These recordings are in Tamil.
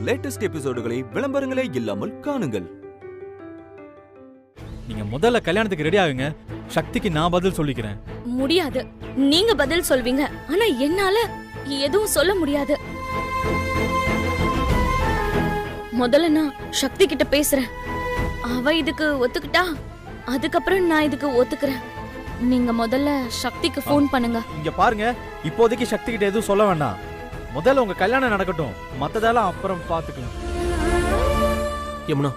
லேட்டஸ்ட் எபிசோடுகளை விளம்பரங்களே இல்லாமல் காணுங்கள். நீங்க முதல்ல கல்யாணத்துக்கு ரெடி ஆகுங்க. சக்திக்கு நான் பதில் சொல்லிக்கிறேன். முடியாது. நீங்க பதில் சொல்வீங்க, ஆனா என்னால எதுவும் சொல்ல முடியாது. முதல்ல நான் சக்தி கிட்ட பேசுறேன். அவ இதுக்கு ஒத்துக்கிட்டா அதுக்கப்புறம் நான் இதுக்கு ஒத்துக்கிறேன். நீங்க முதல்ல சக்திக்கு ஃபோன் பண்ணுங்க. இங்க பாருங்க, இப்போதைக்கு சக்தி கிட்ட எதுவும் சொல்ல வேண்டாம். முதல்ல உங்க கல்யாணம் நடக்கட்டும், மத்ததெல்லாம் அப்புறம் பாத்துக்கலாம். யமுனா,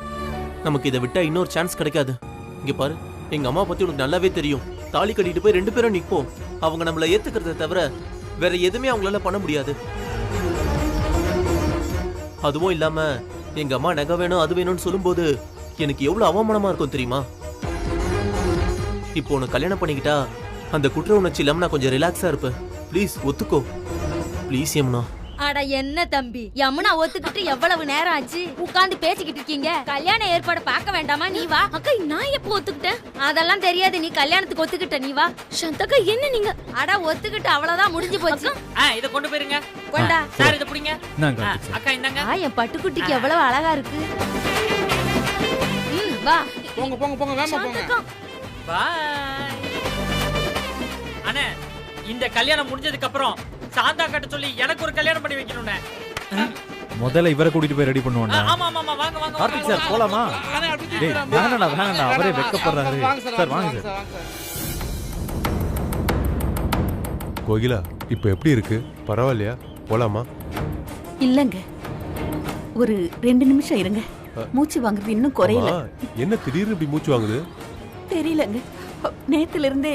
நமக்கு இதை விட்டா இன்னொரு சான்ஸ் கிடைக்காது. இங்க பாரு, எங்க அம்மா பத்தி உனக்கு நல்லாவே தெரியும். தாலி கட்டிட்டு போய் 2 பேரும் நிற்போம். அவங்க நம்மள ஏத்துக்கிறத தவிர வேற எதுவுமே அவங்களால பண்ண முடியாது. அதுவும் இல்லாம எங்க அம்மா நகை வேணும் அது வேணும்னு சொல்லும்போது எனக்கு எவ்வளவு அவமானமா இருக்கும் தெரியுமா? இப்போ உனக்கு கல்யாணம் பண்ணிக்கிட்டா அந்த குற்ற உணர்ச்சி இல்லாம நான் கொஞ்சம் ரிலாக்ஸா இருப்பேன். ப்ளீஸ் ஒத்துக்கோ. ப்ளீஸ் யமுனா. அட என்ன தம்பி, யமுனா ஒத்துக்கிட்டு எவ்வளவு நேரம் ஆச்சு? உட்கார்ந்து பேசிக்கிட்டு இருக்கீங்க. கல்யாண ஏற்பாடு பார்க்க வேண்டாமா? நீ வா. அக்கா, நான் எப்போ ஒத்துக்கிட்டேன்? அதெல்லாம் தெரியாது. நீ கல்யாணத்துக்கு ஒத்துக்கிட்ட, நீ வா. சந்தக்கா, என்ன நீங்க? அட ஒத்துக்கிட்டு அவ்வளவுதான், முடிஞ்சு போச்சு. இத கொண்டு போயிருங்க. கொண்டா சார், இத புடிங்க. அக்கா இந்தாங்க. என் பட்டுக்குட்டிக்கு எவ்வளவு அழகா இருக்கு. வா. போங்க போங்க போங்க, வேமா போங்க. பாய். அண்ணே, இந்த கல்யாணம் முடிஞ்சதுக்கு அப்புறம் சாந்தா கிட்ட சொல்லி எனக்கு ஒரு கல்யாணம் பண்ணி வைக்கணும்னே. முதல்ல இவரை கூட்டிட்டு போய் ரெடி பண்ணுவாங்க. ஆமா ஆமா ஆமா, வாங்க வாங்க. கார்த்திக் சார், போலாமா? டேய், வேணாடா, அவரே வெக்கப்படுறாரு. சார் வாங்க சார். கோகிலா, இப்போ எப்படி இருக்கு? பரவாயில்லையா? போலாமா? இல்லங்க, ஒரு 2 நிமிஷம் இருங்க. மூச்சு வாங்குறது இன்னும் குறையல. என்ன திடீர்னு இப்படி மூச்சு வாங்குது? தெரியலங்க, நேத்துல இருந்தே.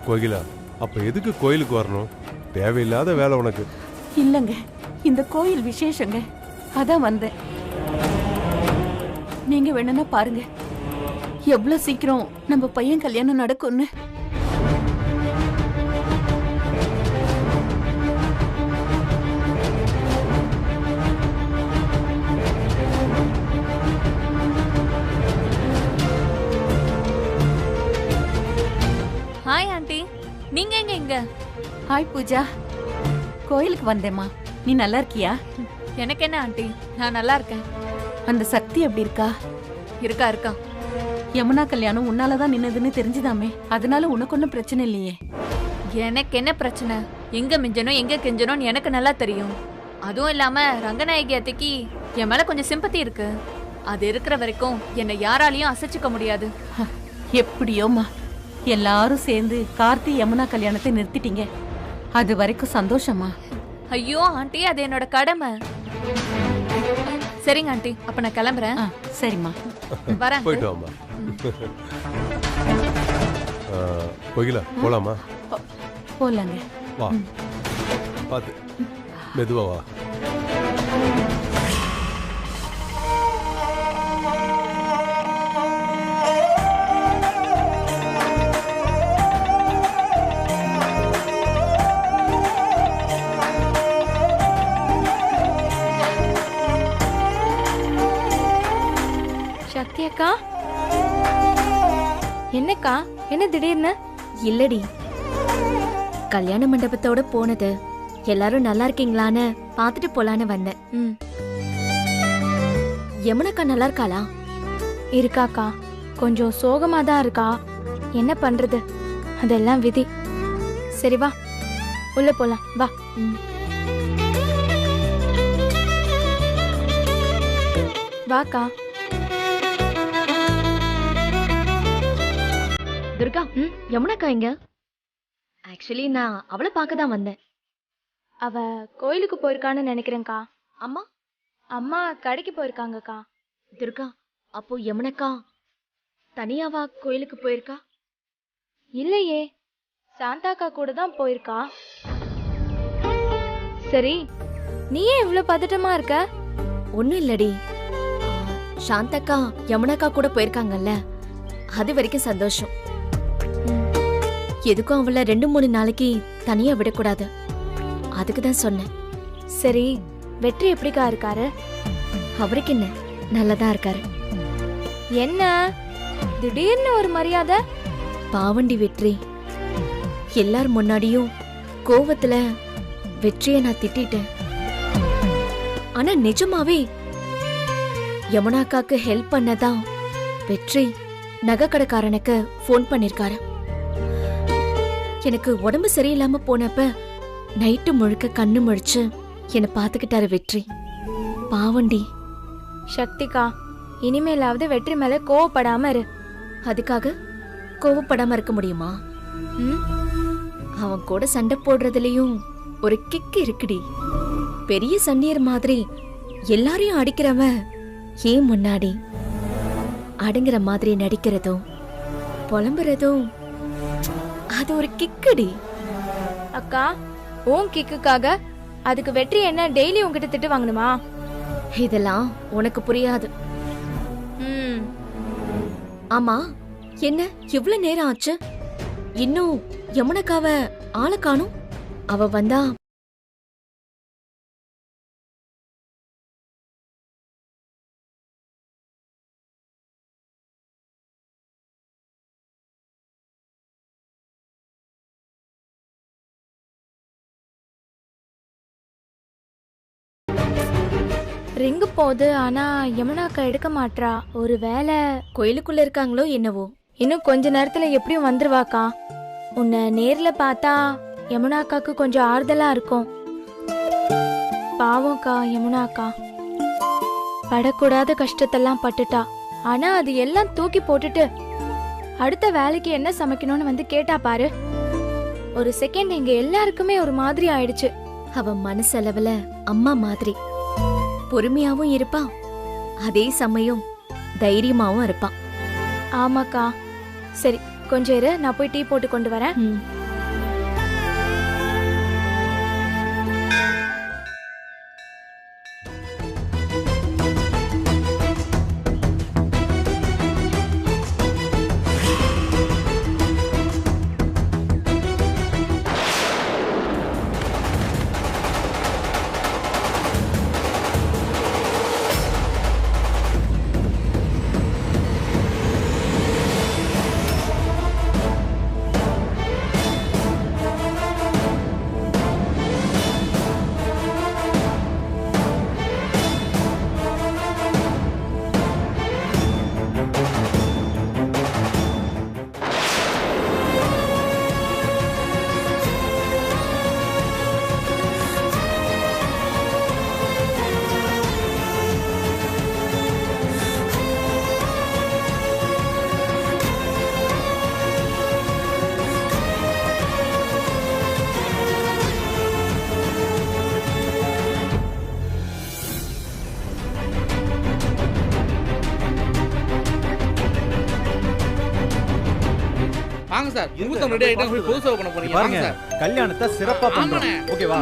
கோகிலா, அப்ப எதுக்கு கோயிலுக்கு வரணும்? தேவையில்லாத வேலை உனக்கு. இல்லங்க, இந்த கோயில் விசேஷங்க, அதான் வந்தேன். நீங்க வேணும்னா பாருங்க, எவ்வளவு சீக்கிரம் நம்ம பையன் கல்யாணம் நடக்கும்னு. ஹாய் ஆண்டி, நீங்க எங்க இங்க? ஹாய் பூஜா, கோயிலுக்கு வந்தேம்மா. நீ நல்லா இருக்கியா? எனக்கு என்ன ஆண்டி, நான் நல்லா இருக்கேன். அந்த சக்தி எப்படி இருக்கா? இருக்கா. யமுனா கல்யாணம் உன்னாலதான் நின்னதுன்னு தெரிஞ்சுதாமே, அதனால உனக்கு ஒன்னும் பிரச்சனை இல்லையே. எனக்கு என்ன பிரச்சனை? எங்க மிஞ்சனும் எங்க கெஞ்சனும் எனக்கு நல்லா தெரியும். அதுவும் இல்லாம ரங்கநாயகி அத்தைக்கு என் மேல கொஞ்சம் சிம்பத்தி இருக்கு. அது இருக்கிற வரைக்கும் என்னை யாராலையும் அசைச்சுக்க முடியாது. எப்படியோமா, எல்லாரும் சேர்ந்து கார்த்தி யமுனா கல்யாணத்தை நிறுத்திட்டீங்க. அது வரைக்கும் சந்தோஷமா? ஐயோ ஆண்டி, அது என்னோட கடமை. சரிங்க ஆண்டி, அப்ப நான் கிளம்புறேன். சரிம்மா, வரேன். போயிட்டு வாமா. கோகிலா, போலாமா? போலாங்க. வா, பாத்து மெதுவா வா. சக்தி அக்கா, என்னக்கா, என்ன திடீர்னு? இல்லடி, கல்யாண மண்டபத்தோட போனது எல்லாரும் நல்லா இருக்கீங்களான்னு பாத்துட்டு போலான்னு வந்தேன். யமுனாக்கா நல்லா இருக்காளா? இருக்காக்கா, கொஞ்சம் சோகமா தான் இருக்கா. என்ன பண்றது, அதெல்லாம் விதி. சரி வா, உள்ள போலாம் வா. வாக்கா. துர்கா, யமுனாக்கா எங்க? ஆக்சுவலி நான் அவளை பார்க்க தான் வந்தேன். அவ கோயிலுக்கு போயிருக்கான்னு நினைக்கிறேன்க்கா. அம்மா? அம்மா கடைக்கு போயிருக்காங்கக்கா. துர்கா, அப்போ யமுனாக்கா தனியாவா கோயிலுக்கு போயிருக்கா? இல்லையே, சாந்தாக்கா கூட தான் போயிருக்கா. சரி, நீ ஏன் இவ்வளவு பதட்டமா இருக்க? ஒன்னும் இல்லடி, சாந்தக்கா யமுனாக்கா கூட போயிருக்காங்கல்ல, அது வரைக்கும் சந்தோஷம். எதுக்கும் அவளை 2-3 நாளைக்கு தனியா விடக்கூடாது, அதுக்கு தான் சொன்னேன். சரி, வெற்றி எப்படிக்கா இருக்காரு? அவருக்கு என்ன, நல்லதா இருக்காரு. என்ன திடீர்னு ஒரு மரியாதை? பாவண்டி வெற்றி, எல்லார் முன்னாடியும் கோவத்துல வெற்றியை நான் திட்டிட்டேன். ஆனா நிஜமாவே யமுனாக்காக்கு ஹெல்ப் பண்ணதான் வெற்றி நகைக்கடைக்காரனுக்கு ஃபோன் பண்ணிருக்காரு. எனக்கு உடம்பு சரியில்லாம போனப்ப நைட்டு முழுக்க கண்ணு முழிச்சு என்னை பாத்துக்கிட்டாரு வெற்றி. பாவண்டி. சக்திகா, இனிமேலாவது வெற்றி மேல கோவப்படாம இரு. அதுக்காக கோவப்படாம இருக்க முடியுமா? அவன் கூட சண்டை போடுறதுலயும் ஒரு கிக்கு இருக்குடி. பெரிய சண்டியர் மாதிரி எல்லாரையும் அடிக்கிறவன் ஏன் முன்னாடி அடங்குற மாதிரி நடிக்கிறதும் புலம்புறதும் அது ஒரு கிக்குடி. அக்கா, உன் கிக்குக்காக அதுக்கு வெற்றி என்ன டெய்லி உன்கிட்ட திட்டு வாங்கணுமா? இதெல்லாம் உனக்கு புரியாது. ஆமா, என்ன இவ்வளவு நேரம் ஆச்சு? இன்னும் யமுனக்காவ ஆளை காணும். அவ வந்தா ரிங்கு போகுது, ஆனா யமுனாக்கா எடுக்க மாட்றா. ஒரு வேலை கோயிலுக்குள்ள இருக்காங்களோ என்னவோ. இன்னும் கொஞ்ச நேரத்துல எப்படியும் வந்துருவாக்கா. உன்னை நேர்ல பார்த்தா யமுனாக்காக்கு கொஞ்சம் ஆறுதலா இருக்கும். பாவம்க்கா யமுனாக்கா படக்கூடாத கஷ்டத்தெல்லாம் பட்டுட்டா. ஆனா அது எல்லாம் தூக்கி போட்டுட்டு அடுத்த வேலைக்கு என்ன சமைக்கணும்னு வந்து கேட்டா பாரு. ஒரு செகண்ட் எங்க எல்லாருக்குமே ஒரு மாதிரி ஆயிடுச்சு. அவ மனசளவுல அம்மா மாதிரி பொறுமையாவும் இருப்பா, அதே சமயம் தைரியமாவும் இருப்பா. ஆமாக்கா. சரி, கொஞ்சம் இரு, நான் போய் டீ போட்டு கொண்டு வரேன். வாங்க சார், முகூர்த்தம் ரெடி ஆயிட்டா போய் புதுசா பண்ண போறீங்க. வாங்க சார், கல்யாணத்தை சிறப்பா பண்றோம். ஓகேவா?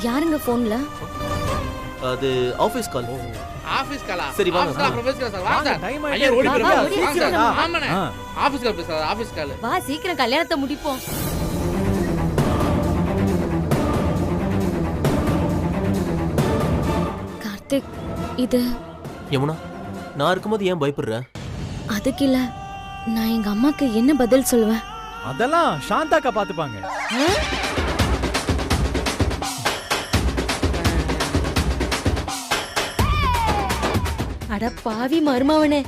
யாருங்க போன்ல? அது ஆபீஸ் கால். ஆபீஸ் காலா? சரி வாங்க. ஆபீஸ் கால் பேசுறேன் சார். வாங்க சார். டைம் ஐயா ஓடி போறீங்க. வாங்க சார். சீக்கிரம். ஆமாண்ணே. ஆபீஸ் கால் பேசுறாரு. Office call. வா, சீக்கிரம் கல்யாணத்தை முடிப்போம். கார்த்திக், இது யமுனா, நான் இருக்கும்போது ஏன் பயப்படுற? அதுக்கு இல்ல, நான் எங்க அம்மாக்கு என்ன பதில் சொல்லுவேன்? அதெல்லாம் சாந்தாக்கா பாத்துப்பாங்க. அட பாவி மருமவனே,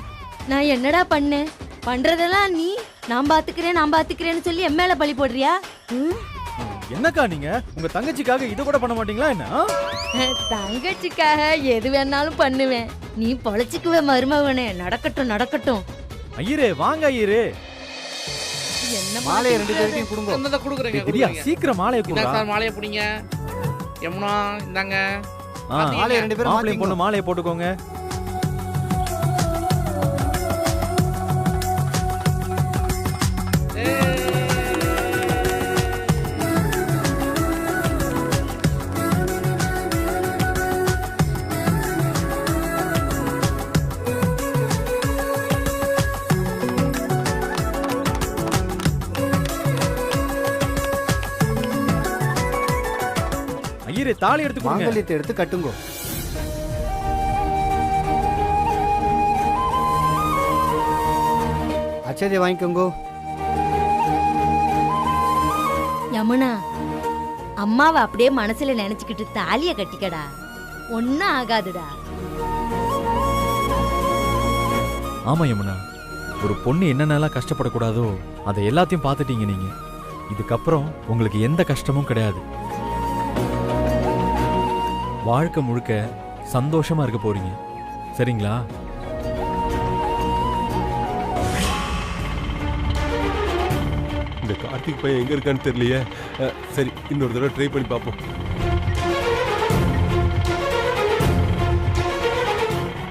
நான் என்னடா பண்ணேன்? பண்றதெல்லாம் நீ நான் பாத்துக்கிறேன்னு சொல்லி என் மேல பழி போடுறியா? என்னக்கா நீங்க உங்க தங்கச்சிக்காக இது கூட பண்ண மாட்டீங்களா என்ன? தங்கச்சிக்காக எது வேணாலும் பண்ணுவேன். நீ பொழைச்சுக்குவே மருமவனே. நடக்கட்டும் நடக்கட்டும். ஐயரே வாங்க ஐயரே. என்ன மாலையை ரெண்டு பேருக்கும் கொடுங்க. என்னத கொடுக்குறீங்க? தெரியா, சீக்கிரம் மாலையை இந்தா கொடுங்க. சார், மாலையை புடிங்க. யமுனா இந்தாங்க. மாலையை ரெண்டு பேரும் மாலையை பொண்ணு மாலையை போட்டுக்கோங்க. ஐயரே தாலி எடுத்து கொடுங்க. மாங்கல்யத்தை எடுத்து கட்டுங்க. அச்சதை வாங்கிக்கோங்க. யமுனா, அம்மாவை அப்படியே மனசுல நினைச்சுக்கிட்டு தாலிய கட்டிக்கடா, ஒன்னும் ஆகாதுடா. ஆமா யமுனா, ஒரு பொண்ணு என்னென்னலாம் கஷ்டப்படக்கூடாதோ அதை எல்லாத்தையும் பார்த்துட்டீங்க நீங்க. இதுக்கப்புறம் உங்களுக்கு எந்த கஷ்டமும் கிடையாது. வாழ்க்கை முழுக்க சந்தோஷமா இருக்க போறீங்க. சரிங்களா? இந்த கார்த்திக் பையன் எங்க இருக்கான்னு தெரியலையே. சரி, இன்னொரு தடவை ட்ரை பண்ணி பார்ப்போம்.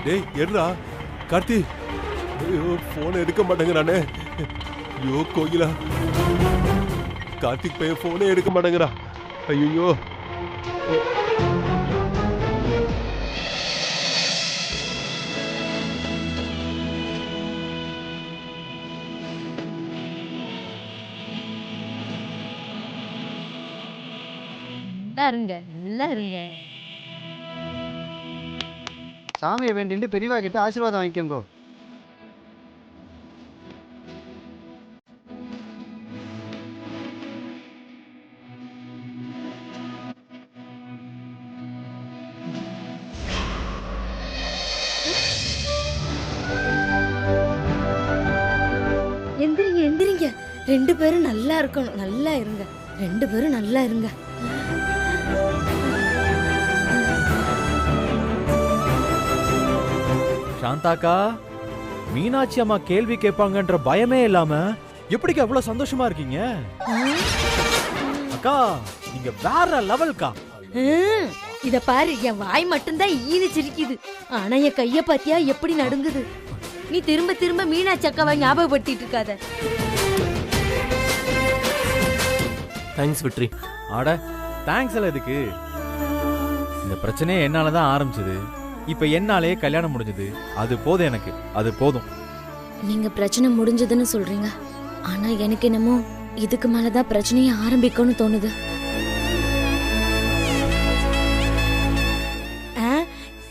டேய் எடுறா கார்த்தி. ஐயோ, போனை எடுக்க மாட்டேங்கிறானே. ஐயோ கோகிலா, கார்த்திக் பையன் போனே எடுக்க மாட்டேங்கிறா. ஐயோ. இருங்க, நல்லா இருங்க. சாமியை வேண்டிட்டு பெரியவா கிட்ட ஆசீர்வாதம் வாங்கிக்கோங்க. எந்திரிங்க எந்திரிங்க, 2 பேரும் நல்லா இருக்கணும். நல்லா இருங்க, 2 பேரும் நல்லா இருங்க. சாந்தாக்கா, மீனாட்சி அம்மா கேள்வி கேட்பாங்கன்ற பயமே இல்லாம எப்படிக்கா அவ்வளவு சந்தோஷமா இருக்கீங்க? அக்கா, நீங்க வேற லெவல்க்கா. இத பாரு, என் வாய் மட்டும்தான் ஈனு சிரிக்குது, ஆனா என் கைய பாத்தியா எப்படி நடுங்குது. நீ திரும்ப திரும்ப மீனாட்சி அக்காவை ஞாபகப்படுத்திட்டு இருக்காத. தேங்க்ஸ் விட்ரி. ஆட தேங்க்ஸ் எல்லாம் எதுக்கு? இந்த பிரச்சனையே என்னாலதான் ஆரம்பிச்சது. இப்ப என்னாலே கல்யாணம் முடிஞ்சது. அது போதும் எனக்கு, அது போதும். நீங்க பிரச்சனை முடிஞ்சதுன்னு சொல்றீங்க, ஆனா எனக்கு என்னமோ இதுக்கு மேலதான் பிரச்சனையை ஆரம்பிக்கும்னு தோணுது.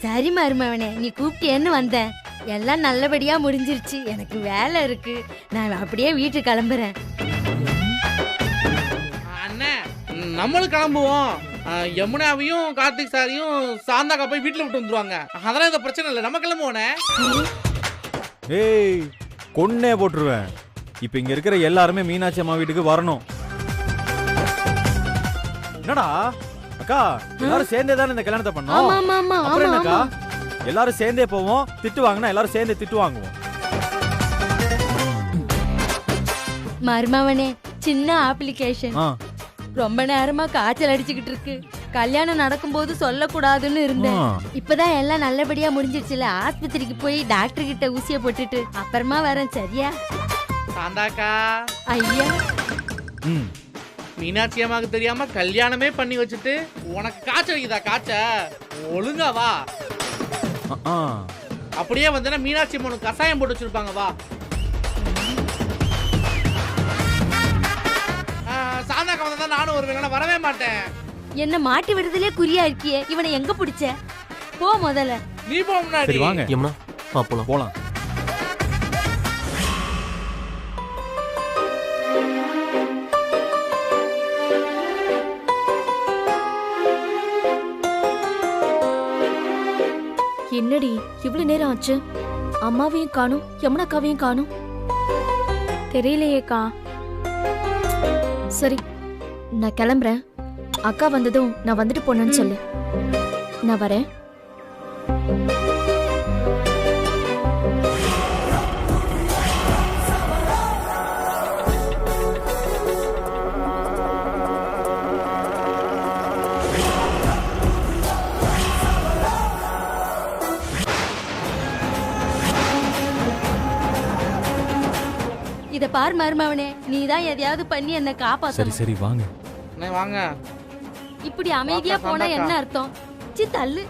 சரி மருமவனே, நீ கூப்பிட்டேன்னு வந்தேன். எல்லாம் நல்லபடியா முடிஞ்சிருச்சு. எனக்கு வேலை இருக்கு, நான் அப்படியே வீட்டுக்கு கிளம்புறேன். அண்ணே, நம்மளும் கிளம்புவோம். யமுனாவையும் கார்த்திக் சாரையும் சாந்தாக்கா போய் வீட்டுல விட்டு வந்துருவாங்க. அதெல்லாம் இந்த பிரச்சனை இல்லை, நம்ம கிளம்புவோனே. ஏய், கொன்னே போட்டுருவேன். இப்ப இங்க இருக்கிற எல்லாருமே மீனாட்சி அம்மா வீட்டுக்கு வரணும். என்னடா அக்கா, எல்லாரும் சேர்ந்தே தானே இந்த கல்யாணத்தை பண்ணோம். அப்புறம் என்னக்கா, எல்லாரும் சேர்ந்தே போவோம். திட்டு வாங்கினா எல்லாரும் சேர்ந்தே திட்டு வாங்குவோம். மருமவனே, சின்ன அப்ளிகேஷன். ரொம்ப நேரமா காய்ச்சல் அடிச்சுக்கிட்டு இருக்கு. கல்யாணம் நடக்கும்போது சொல்லக்கூடாதுன்னு இருந்தேன். இப்பதான் எல்லாம் நல்லபடியா முடிஞ்சிருச்சுல. ஆஸ்பத்திரிக்கு போய் டாக்டர் கிட்ட ஊசிய போட்டுட்டு அப்புறமா வரேன். சரியா சாந்தாக்கா? ஐயா, மீனாட்சி அம்மாவுக்கு தெரியாம கல்யாணமே பண்ணி வச்சுட்டு உனக்கு காய்ச்சல் அடிக்குதா? காய்ச்ச ஒழுங்கா வா. அப்படியே வந்தா மீனாட்சி அம்மனுக்கு கசாயம் போட்டு வச்சிருப்பாங்க. வா. சாந்தாக்கா வந்தா நானும் வருவேன். வரவே மாட்டேன். என்ன மாட்டி விடுதலே குறியா இருக்கியே, இவனை எங்க பிடிச்ச? போ முதல்ல. நீ போ முன்னாடி. சரி வாங்க யமுனா, வா போலாம். போலாம். என்னடி இவ்வளவு நேரம் ஆச்சு? அம்மாவையும் காணும், யமுனாக்காவையும் காணும். தெரியலையேக்கா. சரி, நான் கிளம்புறேன். அக்கா வந்ததும் நான் வந்துட்டு போனேன்னு சொல்லு. நான் வரேன். இத பார் மருமவனே, நீதான் எதையாவது பண்ணி என்ன காப்பாத்த. சரி சரி வாங்க. வாங்க. இப்படி அமைதியா போனா என்ன அர்த்தம்? சி தள்ளு.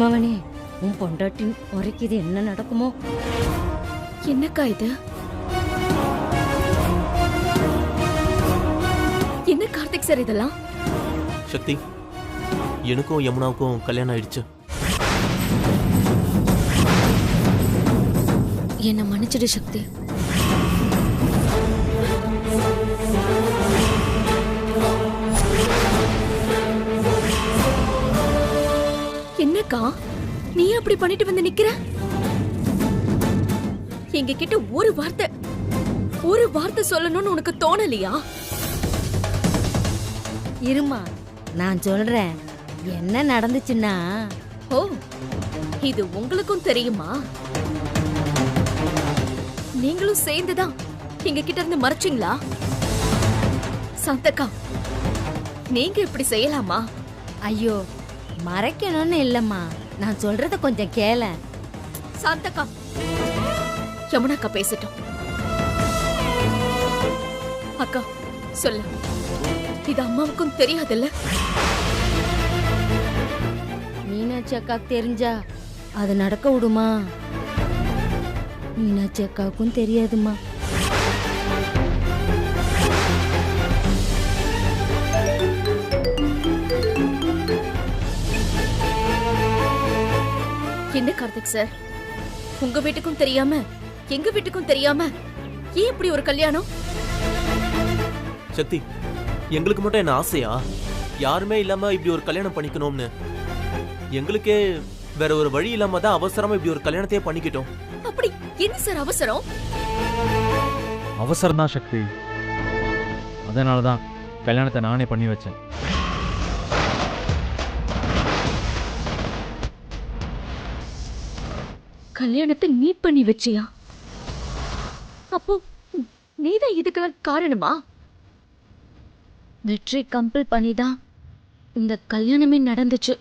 மருமவனே, உன் பொண்டாட்டி உரைக்குது, என்ன நடக்குமோ? என்னக்கா இது? என்ன கார்த்திக் சார் இதெல்லாம்? சக்தி, எனக்கும் யமுனாவுக்கும் கல்யாணம் ஆயிடுச்சு. என்ன மன்னிச்சிடு சக்தி. என்னக்கா நீ அப்படி பண்ணிட்டு வந்து நிக்கிற? எங்க கிட்ட ஒரு வார்த்தை சொல்லணும்னு உனக்கு தோணலையா? இருமா, நான் சொல்றேன். என்ன நடந்துச்சுன்னா, ஓ, இது உங்களுக்கும் தெரியுமா? நீங்களும் சேர்ந்துதான் எங்க கிட்ட இருந்து மறைச்சிங்களா? சாந்தக்கா, நீங்க இப்படி செய்யலாமா? ஐயோ, மறைக்கணும்னு இல்லம்மா, நான் சொல்றத கொஞ்சம் கேள. சாந்தக்கா, யமுனாக்கா பேசட்டும். அக்கா சொல்லு, இது அம்மாவுக்கும் தெரியாதுல்ல? மீனாட்சி அக்காவுக்கு தெரிஞ்சா அது நடக்க விடுமா? மீனாட்சி அக்காவுக்கும் தெரியாதுமா. என்ன கார்த்திக் சார், உங்க வீட்டுக்கும் தெரியாம எங்க வீட்டுக்கும் தெரியாம ஏன் இப்படி ஒரு கல்யாணம்? சக்தி, எங்களுக்கு மட்டும் என்ன ஆசையா யாருமே இல்லாம இப்படி ஒரு கல்யாணம் பண்ணிக்கணும்னு? எங்களுக்கே வேற ஒரு வழி இல்லாம தான் அவசரமா இப்படி ஒரு கல்யாணத்தையே பண்ணிக்கிட்டோம். அப்படி என்ன சார் அவசரம்? அவசரம் தான் சக்தி. அதனால தான் கல்யாணத்தை நானே பண்ணி வச்சேன். கல்யாணத்தை நீ பண்ணி வச்சியா? அப்போ நீதான் இதுக்கு காரணமா? வெற்றி கம்பல் பண்ணிதான் இந்த கல்யாணமே நடந்துச்சு.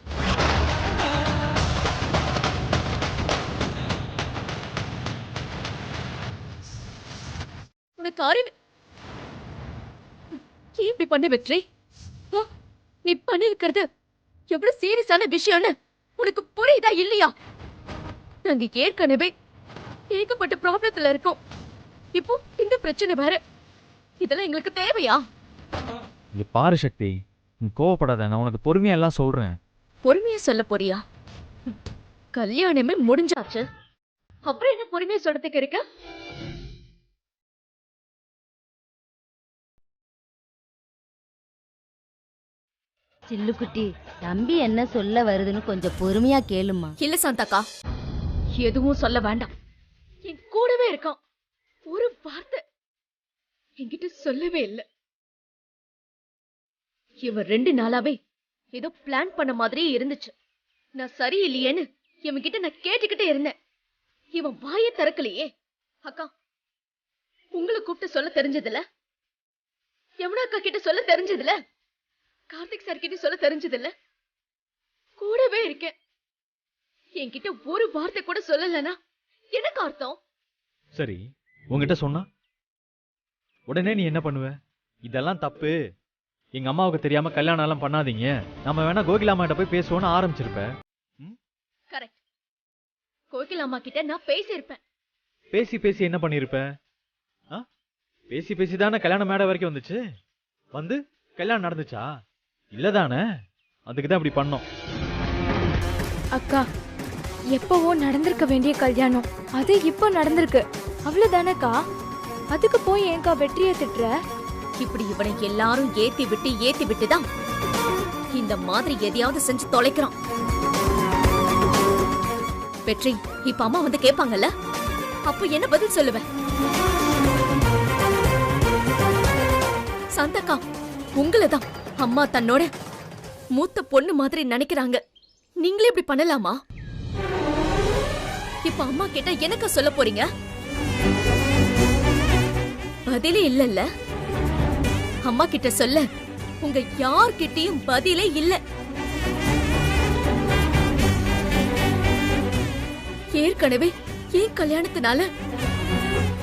உனக்கு அறிவு ஏன் இப்படி பண்ண வெற்றி? நீ பண்ணிருக்கிறது எவ்வளவு சீரியஸான விஷயம்னு உனக்கு புரியுதா இல்லையா? நாங்க ஏற்கனவே ஏகப்பட்ட ப்ராப்ளத்துல இருக்கோம். இப்போ இந்த பிரச்சனை வேற. இதெல்லாம் எங்களுக்கு தேவையா? இங்க பாரு சக்தி, நீ கோவப்படாத. நான் உனக்கு பொறுமையா எல்லாம் சொல்றேன். பொறுமையா சொல்ல போறியா? கல்யாணமே முடிஞ்சாச்சு, அப்புறம் என்ன பொறுமையா சொல்றதுக்கு இருக்க? சில்லுக்குட்டி, தம்பி என்ன சொல்ல வருதுன்னு கொஞ்சம் பொறுமையா கேளுமா. இல்ல சாந்தாக்கா, எதுவும் சொல்ல வேண்டாம். என் கூடவே இருக்கான், ஒரு வார்த்தை என்கிட்ட சொல்லவே இல்லை. இவன் 2 நாளாவே ஏதோ பிளான் பண்ண மாதிரியே இருந்துச்சு. நான் சரியில்லையேன்னு இவன் கிட்ட நான் கேட்டுக்கிட்டே இருந்தேன். இவன் வாயை திறக்கலையே. அக்கா, உங்களை கூப்பிட்டு சொல்ல தெரிஞ்சதில்ல, யமுனா அக்கா கிட்ட சொல்ல தெரிஞ்சதில்ல, கார்த்திக் சார் கிட்ட சொல்ல தெரிஞ்சதில்ல. கூடவே இருக்கேன். என்கிட்ட ஒரு வார்த்தை கூட சொல்லலனா எனக்கு அர்த்தம்? சரி, உங்ககிட்ட சொன்னா உடனே நீ என்ன பண்ணுவ? இதெல்லாம் தப்பு, எங்க அம்மாவுக்கு தெரியாம கல்யாணம் எல்லாம் பண்ணாதீங்க, நம்ம வேணா கோகிலாமா கிட்ட போய் பேசுவோன்னு ஆரம்பிச்சிருப்ப. கரெக்ட். கோகிலாமா கிட்ட நான் பேசியிருப்பேன். பேசி என்ன பண்ணிருப்ப? பேசி தானே கல்யாணம் மேடை வரைக்கும் வந்துச்சு. வந்து கல்யாணம் நடந்துச்சா? இல்லதானே? அதுக்கு தான் இப்படி பண்ணோம். அக்கா, எப்பவோ நடந்திருக்க வேண்டிய கல்யாணம் அது இப்போ நடந்திருக்கு, அவ்வளவுதானக்கா? அதுக்கு போய் ஏங்கா வெற்றியை திட்டுற? இப்படி இவனை எல்லாரும் ஏத்தி விட்டுதான் இந்த மாதிரி எதையாவது செஞ்சு தொலைக்கிறான். வெற்றி, இப்ப அம்மா வந்து கேட்பாங்கல்ல, அப்ப என்ன பதில் சொல்லுவேன்? சாந்தக்கா, உங்களதான் அம்மா தன்னோட மூத்த பொண்ணு மாதிரி நினைக்கிறாங்க. நீங்களே இப்படி பண்ணலாமா? இப்ப அம்மா கேட்டா எனக்கு சொல்ல போறீங்க? பதிலே இல்லல்ல. அம்மா கிட்ட சொல்ல உங்க யார்கிட்டயும் பதிலே இல்ல. ஏற்கனவே ஏன் கல்யாணத்தினால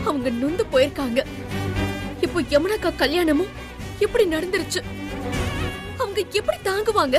அவங்க நொந்து போயிருக்காங்க. இப்போ யமுனாக்கா கல்யாணமும் இப்படி நடந்துருச்சு. அவங்க எப்படி தாங்குவாங்க?